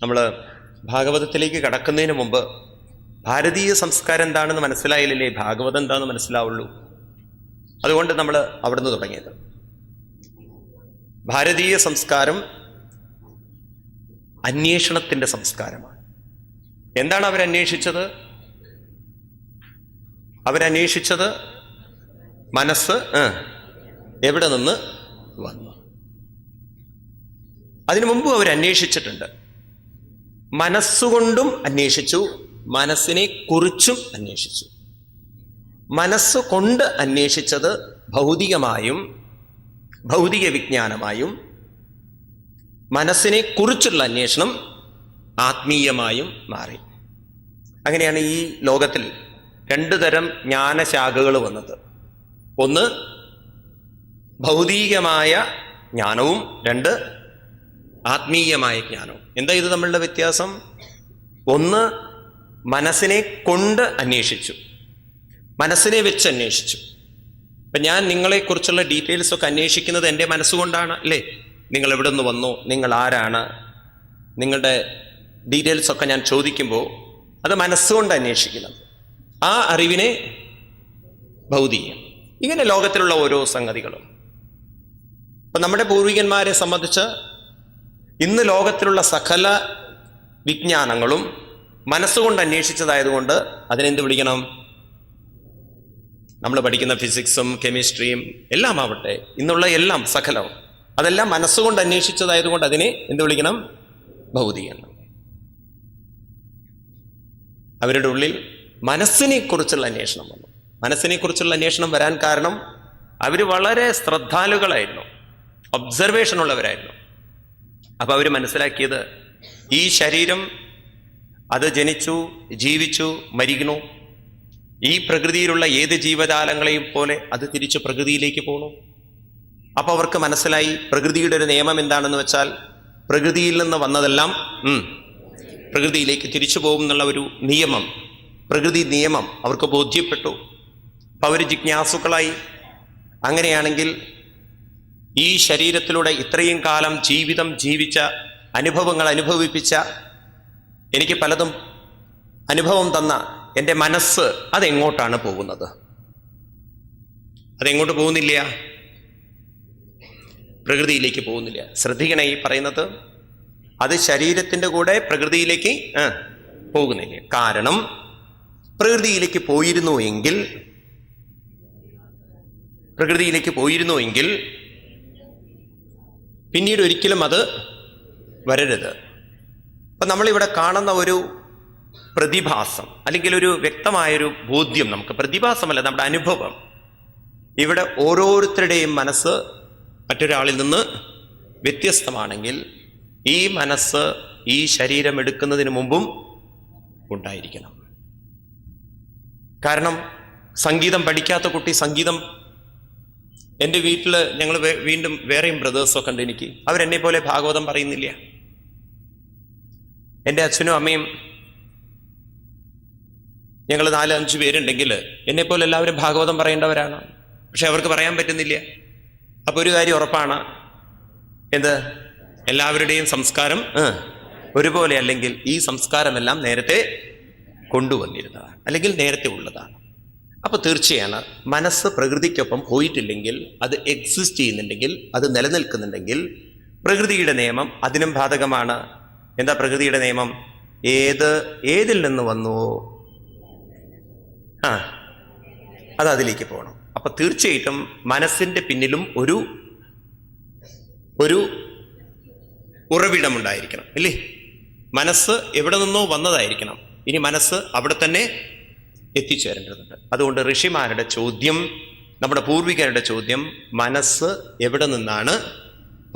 നമ്മൾ ഭാഗവതത്തിലേക്ക് കടക്കുന്നതിന് മുമ്പ് ഭാരതീയ സംസ്കാരം എന്താണെന്ന് മനസ്സിലായില്ലേ ഭാഗവതം എന്താണെന്ന് മനസ്സിലാവുള്ളൂ. അതുകൊണ്ട് നമ്മൾ അവിടുന്ന് തുടങ്ങിയത്. ഭാരതീയ സംസ്കാരം അന്വേഷണത്തിന്റെ സംസ്കാരമാണ്. എന്താണ് അവരന്വേഷിച്ചത്? അവരന്വേഷിച്ചത് മനസ്സ് എവിടെ നിന്ന് വന്നു. അതിനു മുമ്പ് അവരന്വേഷിച്ചിട്ടുണ്ട്. മനസ്സുകൊണ്ടും അന്വേഷിച്ചു, മനസ്സിനെ കുറിച്ചും അന്വേഷിച്ചു. മനസ്സുകൊണ്ട് അന്വേഷിച്ചത് ഭൗതികമായും ഭൗതിക വിജ്ഞാനമായും, മനസ്സിനെ കുറിച്ചുള്ള അന്വേഷണം ആത്മീയമായും മാറി. അങ്ങനെയാണ് ഈ ലോകത്തിൽ രണ്ടു തരം ജ്ഞാനശാഖകൾ വന്നത്. ഒന്ന് ഭൗതികമായ ജ്ഞാനവും, രണ്ട് ആത്മീയമായ ജ്ഞാനവും. എന്താ ഇത് തമ്മിലുള്ള വ്യത്യാസം? ഒന്ന് മനസ്സിനെ കൊണ്ട് അന്വേഷിച്ചു, മനസ്സിനെ വെച്ച് അന്വേഷിച്ചു. ഇപ്പം ഞാൻ നിങ്ങളെക്കുറിച്ചുള്ള ഡീറ്റെയിൽസ് ഒക്കെ അന്വേഷിക്കുന്നത് എൻ്റെ മനസ്സുകൊണ്ടാണ് അല്ലേ? നിങ്ങൾ എവിടെ നിന്ന് വന്നു, നിങ്ങൾ ആരാണ്, നിങ്ങളുടെ ഡീറ്റെയിൽസ് ഒക്കെ ഞാൻ ചോദിക്കുമ്പോൾ അത് മനസ്സുകൊണ്ട് അന്വേഷിക്കുന്നത്. ആ അറിവിനെ ഭൗതികം. ഇങ്ങനെ ലോകത്തിലുള്ള ഓരോ സംഗതികളും. ഇപ്പം നമ്മുടെ പൂർവികന്മാരെ സംബന്ധിച്ച് ഇന്ന് ലോകത്തിലുള്ള സകല വിജ്ഞാനങ്ങളും മനസ്സുകൊണ്ട് അന്വേഷിച്ചതായതുകൊണ്ട് അതിനെന്ത് വിളിക്കണം? നമ്മൾ പഠിക്കുന്ന ഫിസിക്സും കെമിസ്ട്രിയും എല്ലാം ആവട്ടെ, ഇന്നുള്ള എല്ലാം സകലവും അതെല്ലാം മനസ്സുകൊണ്ട് അന്വേഷിച്ചതായതുകൊണ്ട് അതിനെ എന്ത് വിളിക്കണം? ഭൗതികം. അവരുടെ ഉള്ളിൽ മനസ്സിനെ കുറിച്ചുള്ള അന്വേഷണം വന്നു. മനസ്സിനെ കുറിച്ചുള്ള അന്വേഷണം വരാൻ കാരണം അവർ വളരെ ശ്രദ്ധാലുക്കളായിരുന്നു, ഒബ്സർവേഷൻ ഉള്ളവരായിരുന്നു. അപ്പൊ അവർ മനസ്സിലാക്കിയത് ഈ ശരീരം അത് ജനിച്ചു, ജീവിച്ചു, മരിക്കുന്നു. ഈ പ്രകൃതിയിലുള്ള ഏത് ജീവജാലങ്ങളെയും പോലെ അത് തിരിച്ച് പ്രകൃതിയിലേക്ക് പോകണു. അപ്പൊ അവർക്ക് മനസ്സിലായി പ്രകൃതിയുടെ ഒരു നിയമം എന്താണെന്ന് വെച്ചാൽ പ്രകൃതിയിൽ നിന്ന് വന്നതെല്ലാം പ്രകൃതിയിലേക്ക് തിരിച്ചു പോകും എന്നുള്ള ഒരു നിയമം, പ്രകൃതി നിയമം അവർക്ക് ബോധ്യപ്പെട്ടു. അപ്പൊ അവർ ജിജ്ഞാസുക്കളായി. അങ്ങനെയാണെങ്കിൽ ഈ ശരീരത്തിലൂടെ ഇത്രയും കാലം ജീവിതം ജീവിച്ച, അനുഭവങ്ങൾ അനുഭവിപ്പിച്ച, എനിക്ക് പലതും അനുഭവം തന്ന എൻ്റെ മനസ്സ് അതെങ്ങോട്ടാണ് പോകുന്നത്? അതെങ്ങോട്ട് പോകുന്നില്ല? പ്രകൃതിയിലേക്ക് പോകുന്നില്ല. ശ്രദ്ധിക്കണേ, ഈ പറയുന്നത് അത് ശരീരത്തിൻ്റെ കൂടെ പ്രകൃതിയിലേക്ക് പോകുന്നില്ല. കാരണം പ്രകൃതിയിലേക്ക് പോയിരുന്നു എങ്കിൽ പിന്നീട് ഒരിക്കലും അത് വരരുത്. അപ്പം നമ്മളിവിടെ കാണുന്ന ഒരു പ്രതിഭാസം അല്ലെങ്കിൽ ഒരു വ്യക്തമായൊരു ബോധ്യം, നമുക്ക് പ്രതിഭാസമല്ല, നമ്മുടെ അനുഭവം, ഇവിടെ ഓരോരുത്തരുടെയും മനസ്സ് മറ്റൊരാളിൽ നിന്ന് വ്യത്യസ്തമാണെങ്കിൽ ഈ മനസ്സ് ഈ ശരീരം എടുക്കുന്നതിന് മുമ്പും ഉണ്ടായിരിക്കണം. കാരണം സംഗീതം പഠിക്കാത്ത കുട്ടി സംഗീതം, എൻ്റെ വീട്ടിൽ ഞങ്ങൾ വീണ്ടും വേറെയും ബ്രദേഴ്സൊക്കെ ഉണ്ട് എനിക്ക്, അവരെന്നെ പോലെ ഭാഗവതം പറയുന്നില്ല. എൻ്റെ അച്ഛനും അമ്മയും ഞങ്ങൾ 4-5 പേരുണ്ടെങ്കിൽ എന്നെപ്പോലെ എല്ലാവരും ഭാഗവതം പറയേണ്ടവരാണ്. പക്ഷെ അവർക്ക് പറയാൻ പറ്റുന്നില്ല. അപ്പോൾ ഒരു കാര്യം ഉറപ്പാണ്, എന്ത്? എല്ലാവരുടെയും സംസ്കാരം ഒരുപോലെ അല്ലെങ്കിൽ ഈ സംസ്കാരമെല്ലാം നേരത്തെ കൊണ്ടുവന്നിരുന്നതാണ് അല്ലെങ്കിൽ നേരത്തെ ഉള്ളതാണ്. അപ്പോൾ തീർച്ചയാണ് മനസ്സ് പ്രകൃതിക്കൊപ്പം പോയിട്ടില്ലെങ്കിൽ, അത് എക്സിസ്റ്റ് ചെയ്യുന്നുണ്ടെങ്കിൽ, അത് നിലനിൽക്കുന്നുണ്ടെങ്കിൽ പ്രകൃതിയുടെ നിയമം അതിനും ബാധകമാണ്. എന്താ പ്രകൃതിയുടെ നിയമം? ഏതിൽ നിന്ന് വന്നുവോ അത് അതിലേക്ക് പോകണം. അപ്പൊ തീർച്ചയായിട്ടും മനസ്സിന്റെ പിന്നിലും ഒരു ഉറവിടമുണ്ടായിരിക്കണം അല്ലേ? മനസ്സ് എവിടെ നിന്നോ വന്നതായിരിക്കണം. ഇനി മനസ്സ് അവിടെ തന്നെ എത്തിച്ചേരേണ്ടതുണ്ട്. അതുകൊണ്ട് ഋഷിമാരുടെ ചോദ്യം, നമ്മുടെ പൂർവികരുടെ ചോദ്യം, മനസ്സ് എവിടെ നിന്നാണ്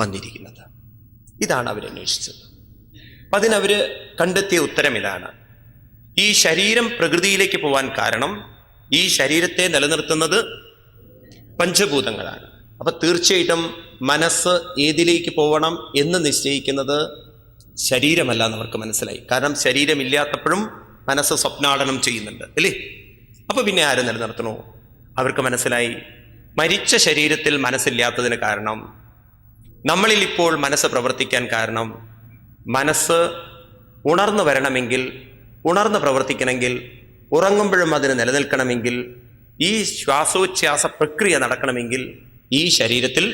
വന്നിരിക്കുന്നത്? ഇതാണ് അവരന്വേഷിച്ചത്. അപ്പം അതിനവര് കണ്ടെത്തിയ ഉത്തരം ഇതാണ്. ഈ ശരീരം പ്രകൃതിയിലേക്ക് പോവാൻ കാരണം ഈ ശരീരത്തെ നിലനിർത്തുന്നത് പഞ്ചഭൂതങ്ങളാണ്. അപ്പൊ തീർച്ചയായിട്ടും മനസ്സ് ഏതിലേക്ക് പോകണം എന്ന് നിശ്ചയിക്കുന്നത് ശരീരമല്ല എന്നവർക്ക് മനസ്സിലായി. കാരണം ശരീരമില്ലാത്തപ്പോഴും മനസ്സ് സ്വപ്നാടനം ചെയ്യുന്നുണ്ട് അല്ലേ? അപ്പൊ പിന്നെ ആര് നിലനിർത്തണോ? അവർക്ക് മനസ്സിലായി മരിച്ച ശരീരത്തിൽ മനസ്സില്ലാത്തതിന് കാരണം, നമ്മളിൽ ഇപ്പോൾ മനസ്സ് പ്രവർത്തിക്കാൻ കാരണം മനസ്സ് ഉണർന്നു വരണമെങ്കിൽ, ഉണർന്ന് പ്രവർത്തിക്കണമെങ്കിൽ, ഉറങ്ങുമ്പോഴും അതിന് നിലനിൽക്കണമെങ്കിൽ, ഈ ശ്വാസോച്ഛ്വാസ പ്രക്രിയ നടക്കണമെങ്കിൽ ഈ ശരീരത്തിൽ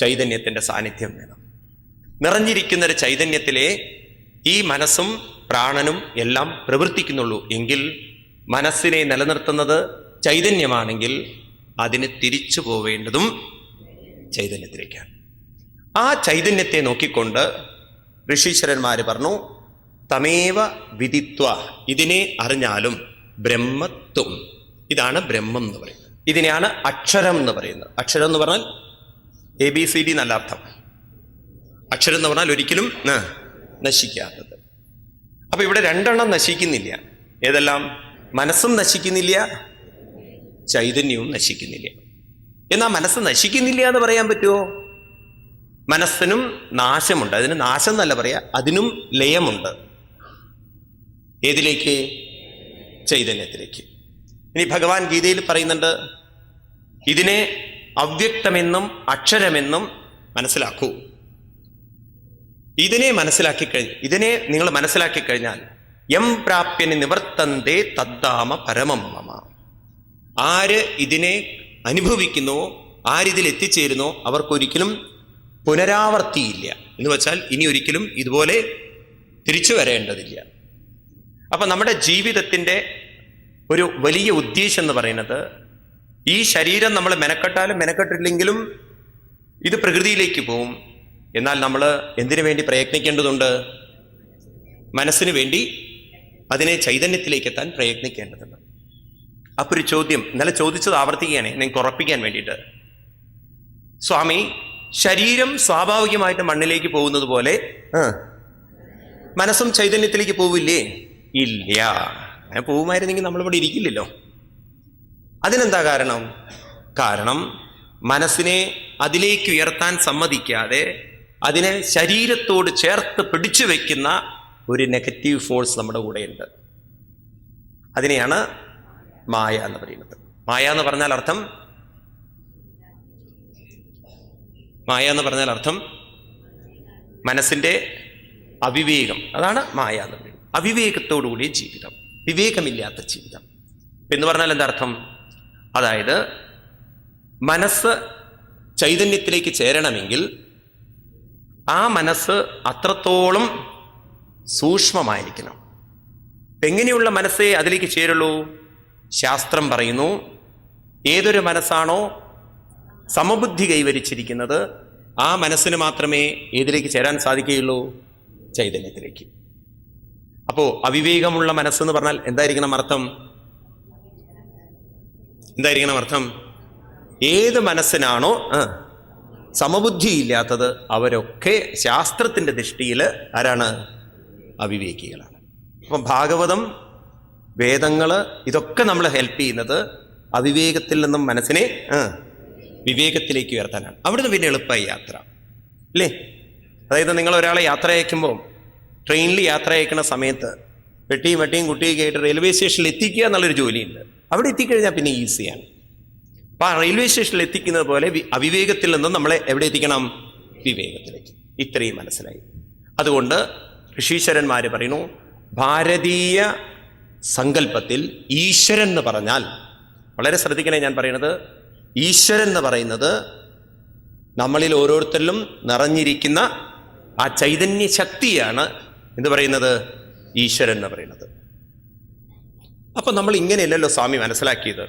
ചൈതന്യത്തിന്റെ സാന്നിധ്യം വേണം. നിറഞ്ഞിരിക്കുന്നൊരു ചൈതന്യത്തിലെ ഈ മനസ്സും പ്രാണനും എല്ലാം പ്രവർത്തിക്കുന്നുള്ളൂ. എങ്കിൽ മനസ്സിനെ നിലനിർത്തുന്നത് ചൈതന്യമാണെങ്കിൽ അതിന് തിരിച്ചു പോവേണ്ടതും ചൈതന്യത്തിലേക്കാണ്. ആ ചൈതന്യത്തെ നോക്കിക്കൊണ്ട് ഋഷീശ്വരന്മാര് പറഞ്ഞു, തമേവ വിദിത്വ, ഇതിനെ അറിഞ്ഞാലും ബ്രഹ്മത്വം, ഇതാണ് ബ്രഹ്മം എന്ന് പറയുന്നത്. ഇതിനെയാണ് അക്ഷരം എന്ന് പറയുന്നത്. അക്ഷരം എന്ന് പറഞ്ഞാൽ ABCD നല്ല അർത്ഥം. അക്ഷരം എന്ന് പറഞ്ഞാൽ ഒരിക്കലും നശിക്കാത്തത്. അപ്പൊ ഇവിടെ രണ്ടെണ്ണം നശിക്കുന്നില്ല. ഏതെല്ലാം? മനസ്സും നശിക്കുന്നില്ല, ചൈതന്യവും നശിക്കുന്നില്ല. എന്നാൽ മനസ്സ് നശിക്കുന്നില്ല എന്ന് പറയാൻ പറ്റുമോ? മനസ്സിനും നാശമുണ്ട്. അതിന് നാശം എന്നല്ല പറയാ, അതിനും ലയമുണ്ട്. ഏതിലേക്ക്? ചൈതന്യത്തിലേക്ക്. ഇനി ഭഗവാൻ ഗീതയിൽ പറയുന്നുണ്ട്, ഇതിനെ അവ്യക്തമെന്നും അക്ഷരമെന്നും മനസ്സിലാക്കൂ. ഇതിനെ നിങ്ങൾ മനസ്സിലാക്കി കഴിഞ്ഞാൽ യം പ്രാപ്യന് നിവർത്തന്തേ തദ്ധാമ പരമം മമ. ആര് ഇതിനെ അനുഭവിക്കുന്നോ, ആരിതിൽ എത്തിച്ചേരുന്നോ അവർക്കൊരിക്കലും പുനരാവർത്തിയില്ല. എന്ന് വെച്ചാൽ ഇനി ഒരിക്കലും ഇതുപോലെ തിരിച്ചു വരേണ്ടതില്ല. അപ്പൊ നമ്മുടെ ജീവിതത്തിന്റെ ഒരു വലിയ ഉദ്ദേശം എന്ന് പറയുന്നത്, ഈ ശരീരം നമ്മൾ മെനക്കെട്ടാലും മെനക്കെട്ടില്ലെങ്കിലും ഇത് പ്രകൃതിയിലേക്ക് പോവും. എന്നാൽ നമ്മൾ എന്തിനു വേണ്ടി പ്രയത്നിക്കേണ്ടതുണ്ട്? മനസ്സിന് വേണ്ടി, അതിനെ ചൈതന്യത്തിലേക്ക് എത്താൻ പ്രയത്നിക്കേണ്ടതുണ്ട്. അപ്പൊ ഒരു ചോദ്യം ഇന്നലെ ചോദിച്ചത് ആവർത്തിക്കുകയാണ് നിങ്ങൾക്ക് ഉറപ്പിക്കാൻ വേണ്ടിയിട്ട്. സ്വാമി, ശരീരം സ്വാഭാവികമായിട്ട് മണ്ണിലേക്ക് പോകുന്നത് പോലെ മനസ്സും ചൈതന്യത്തിലേക്ക് പോവില്ലേ? ഇല്ല. അങ്ങനെ പോകുമായിരുന്നെങ്കിൽ നമ്മളിവിടെ ഇരിക്കില്ലല്ലോ. അതിനെന്താ കാരണം? കാരണം മനസ്സിനെ അതിലേക്ക് ഉയർത്താൻ സമ്മതിക്കാതെ അതിനെ ശരീരത്തോട് ചേർത്ത് പിടിച്ചു വെക്കുന്ന ഒരു നെഗറ്റീവ് ഫോഴ്സ് നമ്മുടെ കൂടെയുണ്ട്. അതിനെയാണ് മായ എന്ന് പറയുന്നത്. മായ എന്ന് പറഞ്ഞാൽ അർത്ഥം, മനസ്സിന്റെ അവിവേകം. അതാണ് മായ എന്ന് പറയുന്നത്. അവിവേകത്തോടുകൂടിയ ജീവിതം, വിവേകമില്ലാത്ത ജീവിതം എന്ന് പറഞ്ഞാൽ എന്താ അർത്ഥം? അതായത് മനസ്സ് ചൈതന്യത്തിലേക്ക് ചേരണമെങ്കിൽ ആ മനസ്സ് അത്രത്തോളം സൂക്ഷ്മമായിരിക്കണം. എങ്ങനെയുള്ള മനസ്സേ അതിലേക്ക് ചേരുള്ളൂ? ശാസ്ത്രം പറയുന്നു, ഏതൊരു മനസ്സാണോ സമബുദ്ധി കൈവരിച്ചിരിക്കുന്നത് ആ മനസ്സിന് മാത്രമേ ഏതിലേക്ക് ചേരാൻ സാധിക്കുകയുള്ളൂ? ചൈതന്യത്തിലേക്ക്. അപ്പോ അവിവേകമുള്ള മനസ്സെന്ന് പറഞ്ഞാൽ എന്തായിരിക്കണം അർത്ഥം? ഏത് മനസ്സിനാണോ സമബുദ്ധിയില്ലാത്തത് അവരൊക്കെ ശാസ്ത്രത്തിന്റെ ദൃഷ്ടിയിൽ ആരാണ്? അവിവേകികളാണ്. അപ്പം ഭാഗവതം, വേദങ്ങള് ഇതൊക്കെ നമ്മളെ ഹെൽപ്പ് ചെയ്യുന്നത് അവിവേകത്തിൽ നിന്നും മനസ്സിനെ വിവേകത്തിലേക്ക് ഉയർത്താനാണ്. അവിടുന്ന് പിന്നെ എളുപ്പമായി യാത്ര അല്ലേ? അതായത് നിങ്ങൾ ഒരാളെ യാത്ര അയക്കുമ്പോൾ, ട്രെയിനിൽ യാത്ര അയക്കുന്ന സമയത്ത് വെട്ടിയും കുട്ടിയൊക്കെ ആയിട്ട് റെയിൽവേ സ്റ്റേഷനിൽ എത്തിക്കുക എന്നുള്ളൊരു ജോലിയുണ്ട്. അവിടെ എത്തിക്കഴിഞ്ഞാൽ പിന്നെ ഈസിയാണ്. അപ്പൊ ആ റെയിൽവേ സ്റ്റേഷനിൽ എത്തിക്കുന്നത് പോലെ അവിവേകത്തിൽ നിന്നും നമ്മളെ എവിടെ എത്തിക്കണം? വിവേകത്തിലേക്ക്. ഇത്രയും മനസ്സിലായി. അതുകൊണ്ട് ഋഷീശ്വരന്മാര് പറയുന്നു, ഭാരതീയ സങ്കല്പത്തിൽ ഈശ്വരൻ എന്ന് പറഞ്ഞാൽ, വളരെ ശ്രദ്ധിക്കണേ ഞാൻ പറയുന്നത്, ഈശ്വരൻ എന്ന് പറയുന്നത് നമ്മളിൽ ഓരോരുത്തരിലും നിറഞ്ഞിരിക്കുന്ന ആ ചൈതന്യ ശക്തിയാണ് എന്ത് പറയുന്നത്? ഈശ്വരൻ എന്ന് പറയുന്നത്. അപ്പൊ നമ്മൾ ഇങ്ങനെയല്ലല്ലോ സ്വാമി മനസ്സിലാക്കിയത്.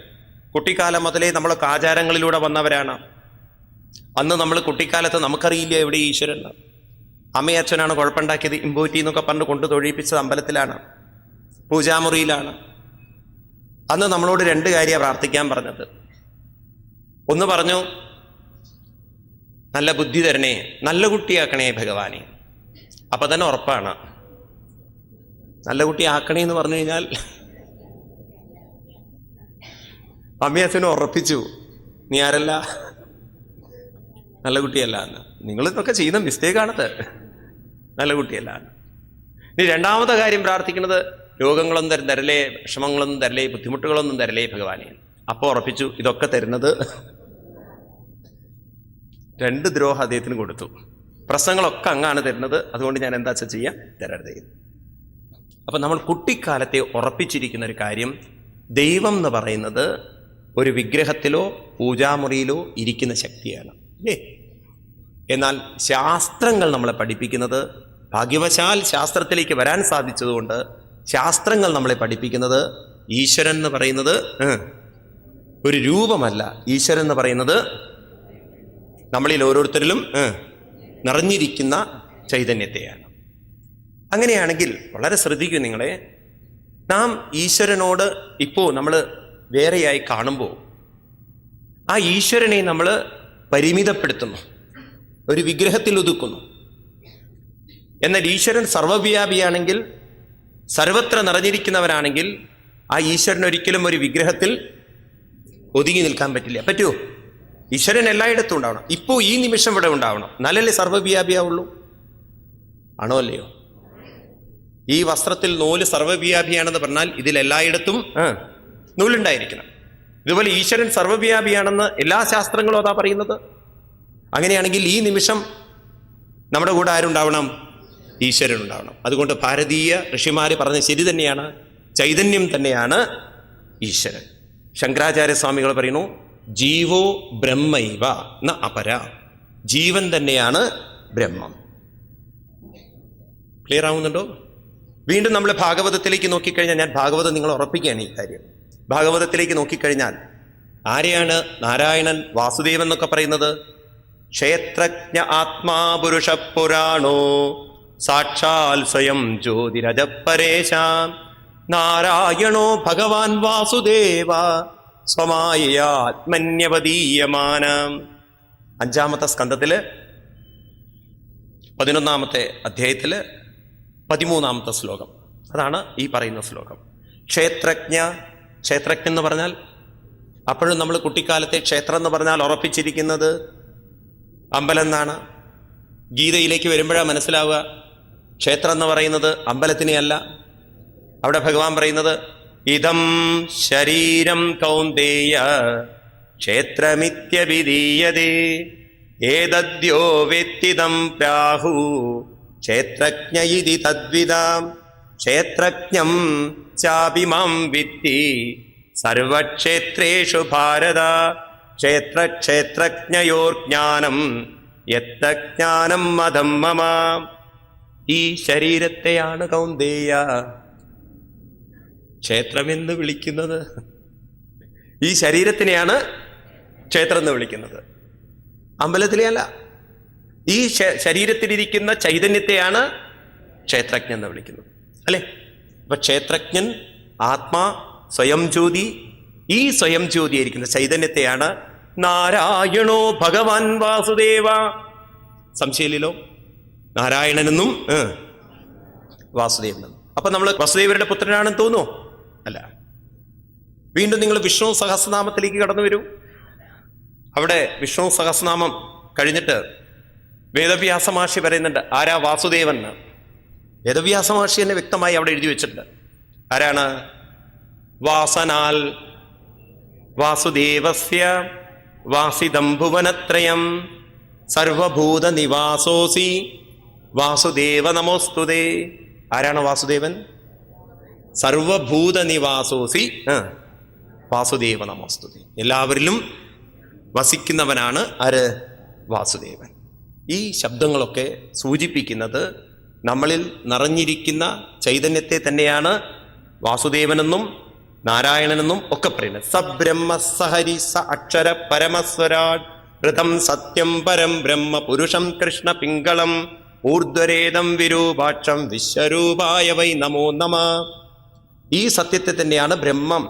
കുട്ടിക്കാലം മുതലേ നമ്മളൊക്കെ ആചാരങ്ങളിലൂടെ വന്നവരാണ്. അന്ന് നമ്മൾ കുട്ടിക്കാലത്ത് നമുക്കറിയില്ല എവിടെ ഈശ്വരൻ. അമ്മയച്ഛനാണ് കുഴപ്പമുണ്ടാക്കിയത്. ഇമ്പോറ്റി എന്നൊക്കെ പറഞ്ഞ് കൊണ്ട് തൊഴിപ്പിച്ചത് അമ്പലത്തിലാണ്, പൂജാമുറിയിലാണ്. അന്ന് നമ്മളോട് രണ്ട് കാര്യമാണ് പ്രാർത്ഥിക്കാൻ പറഞ്ഞത്. ഒന്ന് പറഞ്ഞു, നല്ല ബുദ്ധി തരണേ, നല്ല കുട്ടിയാക്കണേ ഭഗവാനെ. അപ്പൊ തന്നെ ഉറപ്പാണ്, നല്ല കുട്ടിയാക്കണേ എന്ന് പറഞ്ഞു കഴിഞ്ഞാൽ അമ്മയച്ഛനും ഉറപ്പിച്ചു, നീ ആരല്ല, നല്ല കുട്ടിയല്ല എന്ന്. നിങ്ങളിതൊക്കെ ചെയ്യുന്ന മിസ്റ്റേക്കാണത്, നല്ല കുട്ടിയല്ല. ഇനി രണ്ടാമത്തെ കാര്യം പ്രാർത്ഥിക്കുന്നത്, രോഗങ്ങളൊന്നും തരലേ, വിഷമങ്ങളൊന്നും തരലേ, ബുദ്ധിമുട്ടുകളൊന്നും തരലേ ഭഗവാനെ. അപ്പോൾ ഉറപ്പിച്ചു, ഇതൊക്കെ തരുന്നത് രണ്ട് ദ്രോഹം അദ്ദേഹത്തിന് കൊടുത്തു. പ്രശ്നങ്ങളൊക്കെ അങ്ങാണ് തരുന്നത്. അതുകൊണ്ട് ഞാൻ എന്താ ചെയ്യാൻ തരരുത്. അപ്പം നമ്മൾ കുട്ടിക്കാലത്തെ ഉറപ്പിച്ചിരിക്കുന്ന ഒരു കാര്യം, ദൈവം എന്ന് പറയുന്നത് ഒരു വിഗ്രഹത്തിലോ പൂജാമുറിയിലോ ഇരിക്കുന്ന ശക്തിയാണ്, അല്ലേ? എന്നാൽ ശാസ്ത്രങ്ങൾ നമ്മളെ പഠിപ്പിക്കുന്നത്, ഭാഗ്യവശാൽ ശാസ്ത്രത്തിലേക്ക് വരാൻ സാധിച്ചതുകൊണ്ട് ശാസ്ത്രങ്ങൾ നമ്മളെ പഠിപ്പിക്കുന്നത്, ഈശ്വരൻ എന്ന് പറയുന്നത് ഒരു രൂപമല്ല. ഈശ്വരൻ എന്ന് പറയുന്നത് നമ്മളിൽ ഓരോരുത്തരിലും നിറഞ്ഞിരിക്കുന്ന ചൈതന്യത്തെയാണ്. അങ്ങനെയാണെങ്കിൽ വളരെ ശ്രദ്ധിക്കൂ നിങ്ങളെ, നാം ഈശ്വരനോട് ഇപ്പോൾ നമ്മൾ വേറെയായി കാണുമ്പോൾ ആ ഈശ്വരനെ നമ്മൾ പരിമിതപ്പെടുത്തുന്നു, ഒരു വിഗ്രഹത്തിൽ ഒതുക്കുന്നു. എന്നാൽ ഈശ്വരൻ സർവ്വവ്യാപിയാണെങ്കിൽ, സർവത്ര നിറഞ്ഞിരിക്കുന്നവനാണെങ്കിൽ ആ ഈശ്വരൻ ഒരിക്കലും ഒരു വിഗ്രഹത്തിൽ ഒതുങ്ങി നിൽക്കാൻ പറ്റില്ല. പറ്റുമോ? ഈശ്വരൻ എല്ലായിടത്തും ഉണ്ടാവണം. ഇപ്പോൾ ഈ നിമിഷം ഇവിടെ ഉണ്ടാവണം, നല്ലല്ലേ സർവ്വവ്യാപിയാവുള്ളൂ. ആണോ അല്ലയോ? ഈ വസ്ത്രത്തിൽ നൂല് സർവ്വവ്യാപിയാണെന്ന് പറഞ്ഞാൽ ഇതിലെല്ലായിടത്തും നൂലുണ്ടായിരിക്കണം. ഇതുപോലെ ഈശ്വരൻ സർവ്വവ്യാപിയാണെന്ന് എല്ലാ ശാസ്ത്രങ്ങളും അതാ പറയുന്നത്. അങ്ങനെയാണെങ്കിൽ ഈ നിമിഷം നമ്മുടെ കൂടെ ആരുണ്ടാവണം? ഈശ്വരൻ ഉണ്ടാവണം. അതുകൊണ്ട് ഭാരതീയ ഋഷിമാര് പറഞ്ഞ ശരി തന്നെയാണ്, ചൈതന്യം തന്നെയാണ് ഈശ്വരൻ. ശങ്കരാചാര്യസ്വാമികൾ പറയുന്നു, ജീവോ ബ്രഹ്മൈവ ന അപര. ജീവൻ തന്നെയാണ് ബ്രഹ്മം. ക്ലിയർ ആവുന്നുണ്ടോ? വീണ്ടും നമ്മൾ ഭാഗവതത്തിലേക്ക് നോക്കിക്കഴിഞ്ഞാൽ, ഞാൻ ഭാഗവതം നിങ്ങൾ ഉറപ്പിക്കുകയാണ് ഈ കാര്യം. ഭാഗവതത്തിലേക്ക് നോക്കിക്കഴിഞ്ഞാൽ ആരെയാണ് നാരായണൻ വാസുദേവൻ എന്നൊക്കെ പറയുന്നത്? ക്ഷേത്രജ്ഞ ആത്മാ പുരുഷ പുരാണോ സാക്ഷാൽ സ്വയം ജ്യോതിരജപരേശ നാരായണോ ഭഗവാൻ വാസുദേവ സ്വമായയാത്മന്യവദീയമാനം. 5-ാമത്തെ സ്കന്ധത്തില് 11-ാമത്തെ അധ്യായത്തില് 13-ാമത്തെ ശ്ലോകം, അതാണ് ഈ പറയുന്ന ശ്ലോകം. ക്ഷേത്രജ്ഞൻ എന്ന് പറഞ്ഞാൽ, അപ്പോഴും നമ്മൾ കുട്ടിക്കാലത്തെ ക്ഷേത്രം എന്ന് പറഞ്ഞാൽ ഉറപ്പിച്ചിരിക്കുന്നത് അമ്പലം എന്നാണ്. ഗീതയിലേക്ക് വരുമ്പോഴാണ് മനസ്സിലാവുക ക്ഷേത്രം എന്ന് പറയുന്നത് അമ്പലത്തിനെയല്ല. അവിടെ ഭഗവാൻ പറയുന്നത്, ഇദം ശരീരം കൗന്ദേയ ക്ഷേത്രമിത്യഭിധീയതേ ഏതദ്യോ വേത്തിദം പ്രാഹു ക്ഷേത്രജ്ഞ ഇതി തദ്വിദാം ക്ഷേത്രജ്ഞം ചാപിമാം വിത്തി സർവക്ഷേത്രേഷു ഭാരത ക്ഷേത്രജ്ഞയോർജ്ഞാനം യത്തജ്ഞാനം മതം മമ. ഈ ശരീരത്തെയാണ് കൗന്ദേയ ക്ഷേത്രമെന്ന് വിളിക്കുന്നത്. ഈ ശരീരത്തിനെയാണ് ക്ഷേത്രം എന്ന് വിളിക്കുന്നത്, അമ്പലത്തിലെയല്ല. ഈ ശരീരത്തിലിരിക്കുന്ന ചൈതന്യത്തെയാണ് ക്ഷേത്രജ്ഞൻ എന്ന് വിളിക്കുന്നത്, അല്ലേ? അപ്പൊ ക്ഷേത്രജ്ഞൻ ആത്മാ സ്വയം ജ്യോതി. ഈ സ്വയം ജ്യോതിയായിരിക്കുന്ന ചൈതന്യത്തെയാണ് നാരായണോ ഭഗവാൻ വാസുദേവ. സംശയമില്ലല്ലോ, നാരായണനെന്നും വാസുദേവനെന്നും. അപ്പൊ നമ്മൾ വസുദേവരുടെ പുത്രനാണെന്ന് തോന്നുമോ? അല്ല. വീണ്ടും നിങ്ങൾ വിഷ്ണു സഹസ്രനാമത്തിലേക്ക് കടന്നു വരൂ. അവിടെ വിഷ്ണു സഹസ്രനാമം കഴിഞ്ഞിട്ട് വേദവ്യാസ മഹർഷി പറയുന്നുണ്ട് ആരാ വാസുദേവൻ. വേദവ്യാസ മഹർഷി തന്നെ വ്യക്തമായി അവിടെ എഴുതി വെച്ചിട്ടുണ്ട്. ആരാണ്? വാസനാൽ വാസുദേവസ്യ വാസിദം ഭുവനത്രയം സർവഭൂത നിവാസോസി വാസുദേവ നമോസ്തുതേ. ആരാണ് വാസുദേവൻ? സർവഭൂത നിവാസോസി വാസുദേവ നമോസ്തുതേ. എല്ലാവരിലും വസിക്കുന്നവനാണ് ആര്? വാസുദേവൻ. ഈ ശബ്ദങ്ങളൊക്കെ സൂചിപ്പിക്കുന്നത് നമ്മളിൽ നിറഞ്ഞിരിക്കുന്ന ചൈതന്യത്തെ തന്നെയാണ് വാസുദേവനെന്നും നാരായണനെന്നും ഒക്കെ പറയുന്നത്. സബ്രഹ്മ സഹരി സ അക്ഷര പരമസ്വരാട് ഋതം സത്യം പരം ബ്രഹ്മ പുരുഷം കൃഷ്ണ പിംഗളം ഊർധ്വരേദം വിരൂപാക്ഷം വിശ്വരൂപായ വൈ നമോ നമ. ഈ സത്യത്തെ തന്നെയാണ് ബ്രഹ്മം